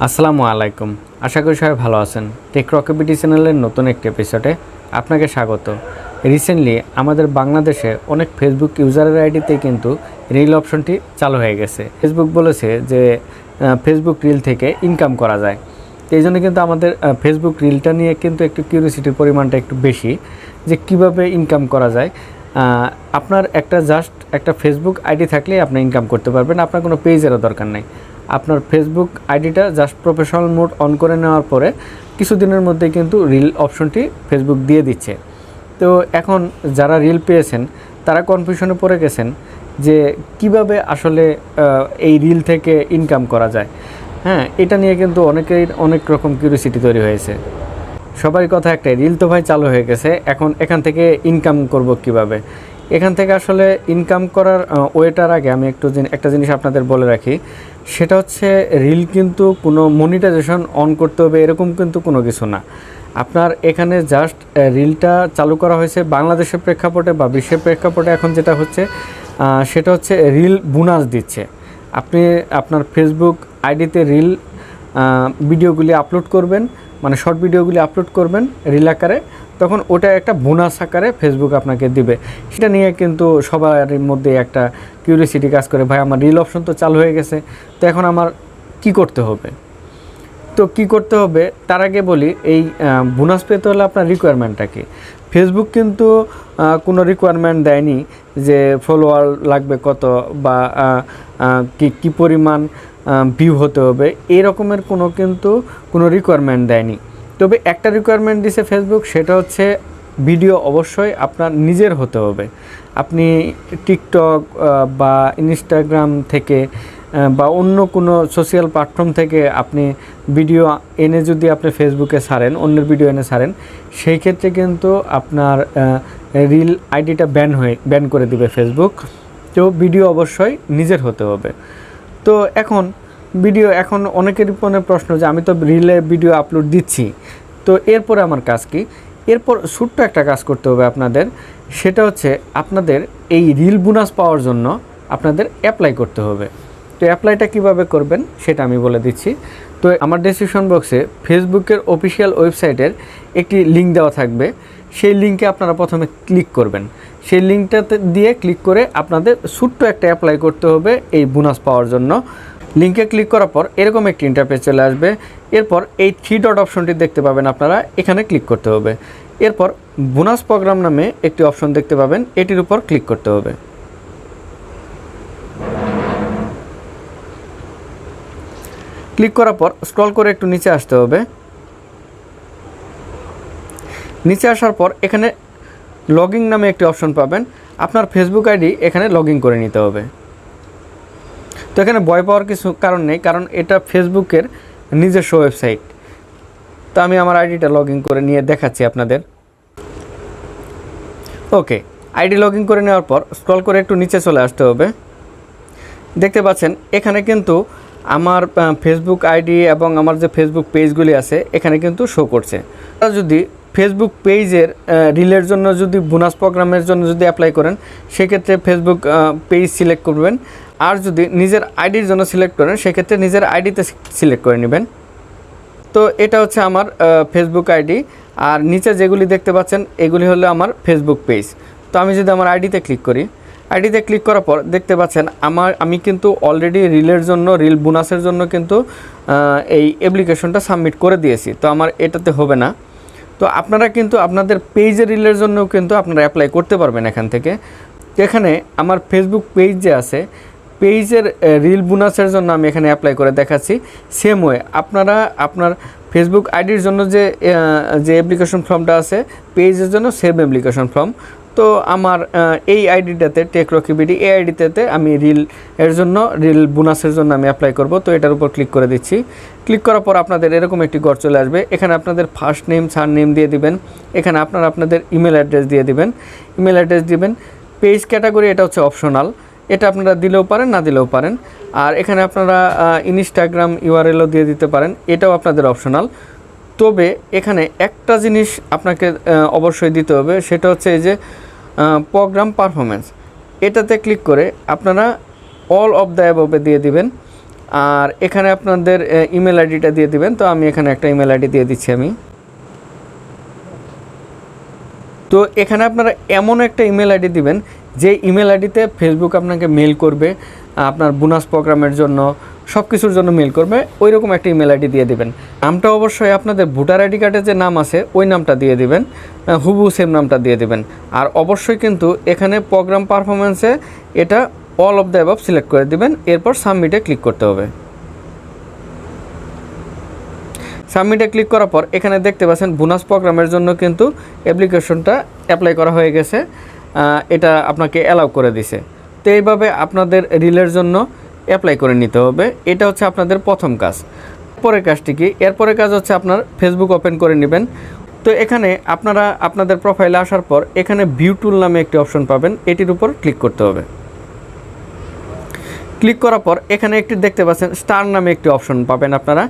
আসসালামু আলাইকুম। আশা করি সবাই ভালো আছেন। টেক রকেবিডি চ্যানেলের নতুন একটি এপিসোডে আপনাকে স্বাগত। রিসেন্টলি আমাদের বাংলাদেশে অনেক ফেসবুক ইউজারের আইডিতেই কিন্তু রিল অপশনটি চালু হয়ে গেছে। ফেসবুক বলেছে যে ফেসবুক রিল থেকে ইনকাম করা যায়। তো এই জন্য কিন্তু আমাদের ফেসবুক রিলটা নিয়ে কিন্তু একটু কিউরিওসিটির পরিমাণটা একটু বেশি, যে কিভাবে ইনকাম করা যায়। আপনার একটা ফেসবুক আইডি থাকলেই আপনি ইনকাম করতে পারবেন। আপনার কোনো পেজেরও দরকার নেই। আপনার ফেসবুক আইডিটা জাস্ট প্রফেশনাল মোড অন করে নেওয়ার পরে কিছুদিনের মধ্যে কিন্তু রিল অপশনটি ফেসবুক দিয়ে দিচ্ছে। তো এখন যারা রিল পেয়েছেন তারা কনফিউশনে পড়ে গেছেন যে কিভাবে আসলে এই রিল থেকে ইনকাম করা যায়। এটা নিয়ে কিন্তু অনেক রকম কিউরিওসিটি তৈরি হয়েছে। সবারই কথা একটাই, রিল তো ভাই চালু হয়ে গেছে, এখন এখান থেকে ইনকাম করব কিভাবে। এখান থেকে আসলে ইনকাম করার ওয়েটার আগে আমি একটা জিনিস আপনাদের বলে রাখি, সেটা হচ্ছে রিল কিন্তু কোনো মনিটাইজেশন অন করতে হবে এরকম কিন্তু কোনো কিছু না। আপনার এখানে জাস্ট রিলটা চালু করা হয়েছে বাংলাদেশের প্রেক্ষাপটে বা বিশ্বের প্রেক্ষাপটে। এখন যেটা হচ্ছে সেটা হচ্ছে রিল বোনাস দিচ্ছে। আপনি আপনার ফেসবুক আইডিতে রিল ভিডিওগুলি আপলোড করবেন, মানে শর্ট ভিডিওগুলি আপলোড করবেন রিল আকারে, তখন ওটা একটা বোনাস আকারে ফেসবুক আপনাকে দিবে। সেটা নিয়ে কিন্তু সবার মধ্যে একটা কিউরিওসিটি কাজ করে, ভাই আমার রিল অপশন তো চালু হয়ে গেছে, তো এখন আমার কি করতে হবে। তো কি করতে হবে তার আগে বলি, এই বোনাস পেতে হলে আপনার রিকোয়ারমেন্টটা কি। ফেসবুক কিন্তু কোনো রিকোয়ারমেন্ট দেয়নি যে ফলোয়ার লাগবে কত বা কি পরিমাণ ভিউ হতে হবে, এই রকমের কোনো রিকোয়ারমেন্ট দেয়নি। তবে একটা রিকোয়ারমেন্ট দিছে ফেসবুক, সেটা হচ্ছে ভিডিও অবশ্যই আপনার নিজের হতে হবে। আপনি টিকটক বা ইনস্টাগ্রাম থেকে বা অন্য কোনো সোশ্যাল প্ল্যাটফর্ম থেকে আপনি ভিডিও এনে যদি আপনি ফেসবুকে ছাড়েন, অন্যের ভিডিও এনে ছাড়েন, সেই ক্ষেত্রে কিন্তু আপনার রিল আইডিটা ব্যান করে দিবে ফেসবুক। তো ভিডিও অবশ্যই নিজের হতে হবে। তো এখন অনেকেরই মনে প্রশ্ন যে আমি তো রিলে ভিডিও আপলোড দিচ্ছি, তো এরপরে আমার কাজ কি। এরপর ছোট্ট একটা কাজ করতে হবে আপনাদের, সেটা হচ্ছে আপনাদের এই রিল বোনাস পাওয়ার জন্য আপনাদের অ্যাপ্লাই করতে হবে। তো অ্যাপ্লাইটা কিভাবে করবেন সেটা আমি বলে দিচ্ছি। তো আমার ডেসক্রিপশন বক্সে ফেসবুকের অফিসিয়াল ওয়েবসাইটের একটি লিঙ্ক দেওয়া থাকবে। সেই লিঙ্কে আপনারা প্রথমে ক্লিক করবেন। সেই লিঙ্কটাতে দিয়ে ক্লিক করে আপনাদের ছোট্ট একটা অ্যাপ্লাই করতে হবে এই বোনাস পাওয়ার জন্য। লিঙ্কে ক্লিক করার পর এরকম একটি ইন্টারফেস চলে আসবে। এরপর এই 3 ডট অপশনটি দেখতে পাবেন, আপনারা এখানে ক্লিক করতে হবে। এরপর বোনাস প্রোগ্রাম নামে একটি অপশন দেখতে পাবেন, এটির উপর ক্লিক করতে হবে। ক্লিক করার পর স্ক্রল করে একটু নিচে আসতে হবে। নিচে আসার পর এখানে লগইন নামে একটি অপশন পাবেন। আপনার ফেসবুক আইডি এখানে লগইন করে নিতে হবে। তো এখানে ভয় পাওয়ার কিছু কারণ নেই, কারণ এটা ফেসবুকের নিজস্ব ওয়েবসাইট। তো আমি আমার আইডিটা লগইন করে নিয়ে দেখাচ্ছি আপনাদের। ওকে, আইডি লগইন করে নেওয়ার পর স্ক্রল করে একটু নিচে চলে আসতে হবে। দেখতে পাচ্ছেন এখানে কিন্তু আমার ফেসবুক আইডি এবং আমার যে ফেসবুক পেজগুলি আছে এখানে কিন্তু শো করছে। যদি ফেসবুক পেজের রিলের জন্য যদি বোনাস প্রোগ্রামের জন্য যদি অ্যাপ্লাই করেন, সেক্ষেত্রে ফেসবুক পেজ সিলেক্ট করবেন। আর যদি নিজের আইডির জন্য সিলেক্ট করেন, সেক্ষেত্রে নিজের আইডিতে সিলেক্ট করে নেবেন। তো এটা হচ্ছে আমার ফেসবুক আইডি, আর নিচে যেগুলি দেখতে পাচ্ছেন এগুলি হলো আমার ফেসবুক পেজ। তো আমি যদি আমার আইডিতে ক্লিক করি, আইডিতে ক্লিক করার পর দেখতে পাচ্ছেন আমি কিন্তু অলরেডি রিল বোনাসের জন্য কিন্তু এই অ্যাপ্লিকেশনটা সাবমিট করে দিয়েছি। তো আমার এটাতে হবে না। তো আপনারা কিন্তু আপনাদের পেজের রিলের জন্যও কিন্তু আপনারা অ্যাপ্লাই করতে পারবেন এখান থেকে। এখানে আমার ফেসবুক পেজ যে আছে, পেজের রিল বোনাসের জন্য আমি এখানে অ্যাপ্লাই করে দেখাচ্ছি। সেম ওয়ে আপনারা আপনার ফেসবুক আইডির জন্য যে অ্যাপ্লিকেশন ফর্মটা আছে, পেজের জন্য সেম অ্যাপ্লিকেশন ফর্ম। তো আমার এই আইডিটাতে টেক রকিবিডি, এই আইডিটাতে আমি রিল বোনাসের জন্য আমি অ্যাপ্লাই করব। তো এটার উপর ক্লিক করে দিচ্ছি। ক্লিক করার পর আপনাদের এরকম একটি ঘর চলে আসবে। এখানে আপনাদের ফার্স্ট নেম, সারনেম দিয়ে দিবেন। এখানে আপনাদের ইমেল অ্যাড্রেস দিয়ে দিবেন। পেজ ক্যাটাগরি এটা হচ্ছে অপশনাল, এটা আপনারা দিলেও পারেন, না দিলেও পারেন। আর এখানে আপনারা ইনস্টাগ্রাম ইউআরএলও দিয়ে দিতে পারেন, এটাও আপনাদের অপশনাল। তবে এখানে একটা জিনিস আপনাকে অবশ্যই দিতে হবে, সেটা হচ্ছে এই যে প্রোগ্রাম পারফরমেন্স, এটাতে ক্লিক করে আপনারা অল অফ দ্য অ্যাবভে দিয়ে দিবেন। আর এখানে আপনাদের ইমেল আইডিটা দিয়ে দিবেন। তো আমি এখানে একটা ইমেল আইডি দিয়ে দিচ্ছি আমি। তো এখানে আপনারা এমন একটা ইমেল আইডি দিবেন যে ইমেল আইডিতে ফেসবুক আপনাকে মেল করবে, আপনার বোনাস প্রোগ্রামের জন্য সব কিছুর জন্য মেল করবে, ওই রকম একটা ইমেল আইডি দিয়ে দিবেন। নামটা অবশ্যই আপনাদের ভোটার আইডি কার্ডে যে নাম আছে ওই নামটা দিয়ে দিবেন, হুবহু সেম নামটা দিয়ে দিবেন। আর অবশ্যই কিন্তু এখানে প্রোগ্রাম পারফরমেন্সে এটা all of the above select করে দিবেন। এরপর সাবমিটে ক্লিক করতে হবে। সাবমিটে ক্লিক করার পর এখানে দেখতে পাচ্ছেন বোনাস প্রোগ্রামের জন্য কিন্তু অ্যাপ্লিকেশনটা অ্যাপ্লাই করা হয়ে গেছে, এটা আপনাকে অ্যালাউ করে দিছে। তো এইভাবে আপনাদের রিলের জন্য অ্যাপ্লাই করে নিতে হবে। এটা হচ্ছে আপনাদের প্রথম কাজ। এরপরের কাজটি কি? এরপরের কাজ হচ্ছে আপনার ফেসবুক ওপেন করে নেবেন। তো এখানে আপনারা আপনাদের প্রোফাইলে আসার পর এখানে ভিউ টুল নামে একটি অপশন পাবেন, এটির উপর ক্লিক করতে হবে। ক্লিক করার পর এখানে একটি দেখতে পাচ্ছেন স্টার নামে একটি অপশন পাবেন আপনারা।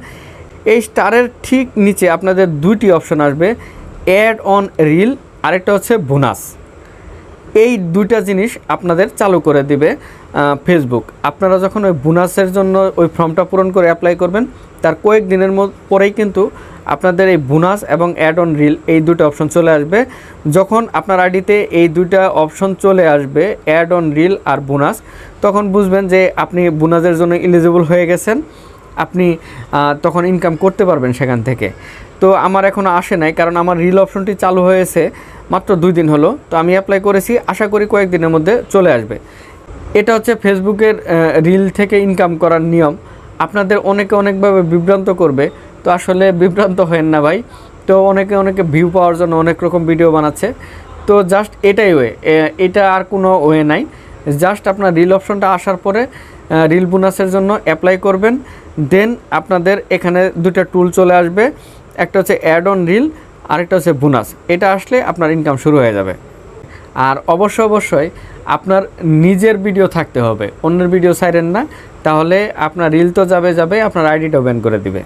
এই স্টারের ঠিক নিচে আপনাদের দুইটি অপশন আসবে, অ্যাড অন রিল, আরেকটা হচ্ছে বোনাস। এই দুইটা জিনিস আপনাদের চালু করে দিবে ফেসবুক। আপনারা যখন ওই বোনাসের জন্য ওই ফর্মটা পূরণ করে অ্যাপ্লাই করবেন, তার কয়েক দিনের পরেই কিন্তু আপনাদের এই বোনাস এবং অ্যাড অন রিল এই দুটো অপশন চলে আসবে। যখন আপনার আইডিতে এই দুইটা অপশন চলে আসবে, অ্যাড অন রিল আর বোনাস, তখন বুঝবেন যে আপনি বোনাসের জন্য এলিজিবল হয়ে গেছেন, আপনি তখন ইনকাম করতে পারবেন সেখান থেকে। তো আমার এখনও আসে নাই, কারণ আমার রিল অপশনটি চালু হয়েছে মাত্র 2 দিন হলো। তো আমি অ্যাপ্লাই করেছি, আশা করি কয়েকদিনের মধ্যে চলে আসবে। এটা হচ্ছে ফেসবুকের রিল থেকে ইনকাম করার নিয়ম। আপনাদের অনেকভাবে বিভ্রান্ত করবে, তো আসলে বিভ্রান্ত হয়েন না ভাই। তো অনেকে ভিউ পাওয়ার জন্য অনেক রকম ভিডিও বানাচ্ছে, তো জাস্ট এটাই ওয়ে, এটা আর কোনো ওয়ে নাই। জাস্ট আপনার রিল অপশনটা আসার পরে রিল বোনাসের জন্য অ্যাপ্লাই করবেন, দেন আপনাদের এখানে দুটো টুল চলে আসবে, একটা হচ্ছে অ্যাড অন রিল, আরেকটা হচ্ছে বোনাস। এটা আসলে আপনার ইনকাম শুরু হয়ে যাবে। আর অবশ্যই আপনার নিজের ভিডিও থাকতে হবে, অন্যের ভিডিও ছাইরেন না, তাহলে আপনার রিল তো যাবে, আপনার আইডিটাও ব্যান করে দিবে।